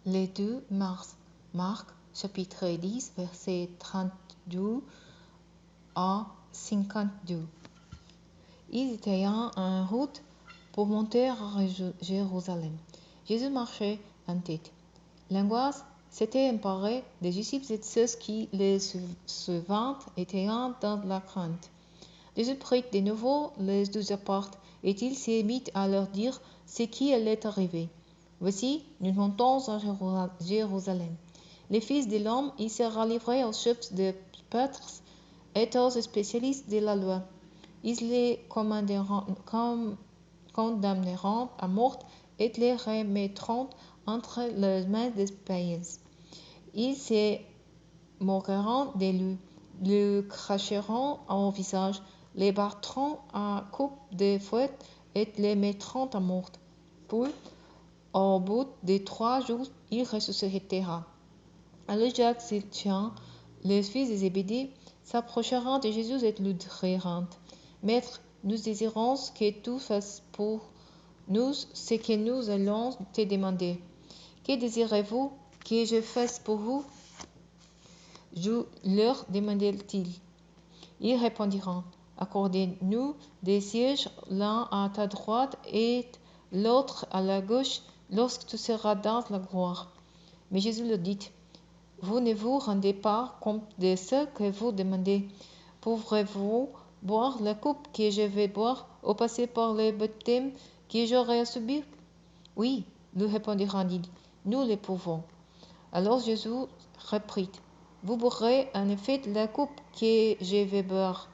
Le 2 mars, Marc, chapitre 10, versets 32 à 52. Ils étaient en route pour monter à Jérusalem. Jésus marchait en tête. L'angoisse s'était emparée des disciples et de ceux qui les suivaient étaient dans la crainte. Jésus prit de nouveau les 12 apart, et il s'est mis à leur dire ce qui allait arriver. Voici, nous montons à Jérusalem. Les fils de l'homme y sera livré aux chefs des prêtres et aux spécialistes de la loi. Ils les condamneront à mort et les remettront entre les mains des païens. Ils se moqueront de lui, le cracheront au visage, les battront à coups de fouet et les mettront à mort. Puis, au bout de 3 jours, il ressuscitera. Alors Jacques et Jean, les fils de Zébédée, s'approcheront de Jésus et lui diront: Maître, nous désirons que tu fasses pour nous ce que nous allons te demander. Que désirez-vous que je fasse pour vous? Leur demanda-t-il. Ils répondirent: Accordez-nous des sièges, l'un à ta droite et l'autre à la gauche, lorsque tu seras dans la gloire. Mais Jésus leur dit: Vous ne vous rendez pas compte de ce que vous demandez. Pourrez-vous boire la coupe que je vais boire, ou passer par le baptême que j'aurai à subir? Oui, lui répondirent-ils, nous le pouvons. Alors Jésus reprit: Vous boirez en effet la coupe que je vais boire.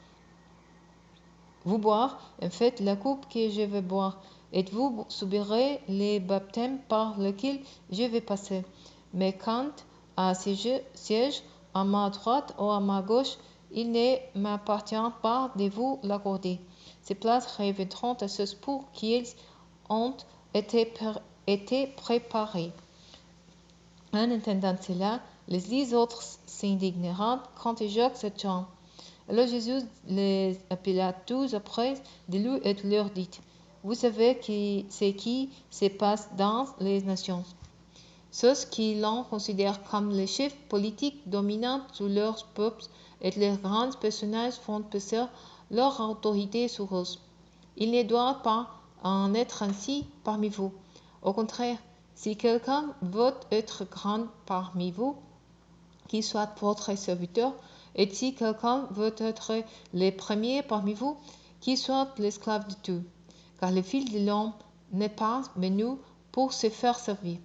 Et vous subirez le baptême par lequel je vais passer. Mais quant à ce siège à ma droite ou à ma gauche, il ne m'appartient pas de vous l'accorder. Ces places reviendront à ceux pour qui elles ont été préparées. En entendant cela, les 10 autres s'indignèrent contre Jacques et Jean. Alors Jésus les appela tous après de lui et leur dit: Vous savez ce qui se passe dans les nations. Ceux qui l'on considère comme le chef politique dominant sur leurs peuples et les grands personnages font passer leur autorité sur eux. Il ne doit pas en être ainsi parmi vous. Au contraire, si quelqu'un veut être grand parmi vous, qu'il soit votre serviteur, et si quelqu'un veut être le premier parmi vous, qu'il soit l'esclave de tout. Car le Fils de l'homme n'est pas venu pour se faire servir,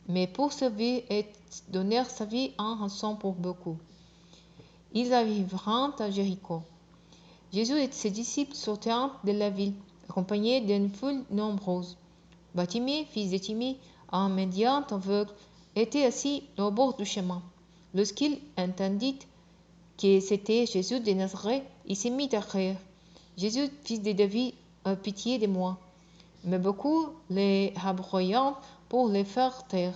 mais pour servir et donner sa vie en rançon pour beaucoup. Ils arriveront à Jéricho. Jésus et ses disciples sortirent de la ville, accompagnés d'une foule nombreuse. Bartimée, fils de Timée, un mendiant aveugle, était assis au bord du chemin. Lorsqu'il entendit que c'était Jésus de Nazareth, il se mit à rire. Jésus, fils de David, aie pitié de moi. Mais beaucoup les abroyant pour les faire taire.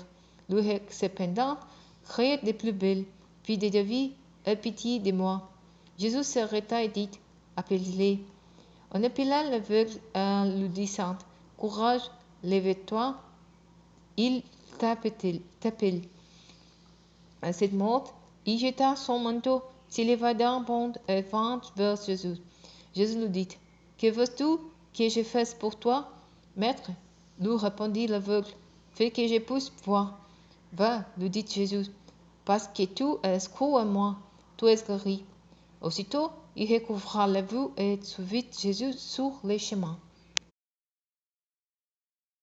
Lui cependant criait de plus belle: Fils de David, aie pitié de moi. Jésus s'arrêta et dit: Appelez-les. On appela l'aveugle en lui disant: Courage, lève-toi, il t'appelle. À cette mot, il jeta son manteau, s'éleva d'un bond et vint vers Jésus. Jésus lui dit: Que veux-tu que je fasse pour toi? Maître, lui répondit l'aveugle, fais que je puisse voir. Va, lui dit Jésus, parce que tu as cru à moi, tu es guéri. Aussitôt, il recouvra la vue et suivit Jésus sur les chemins.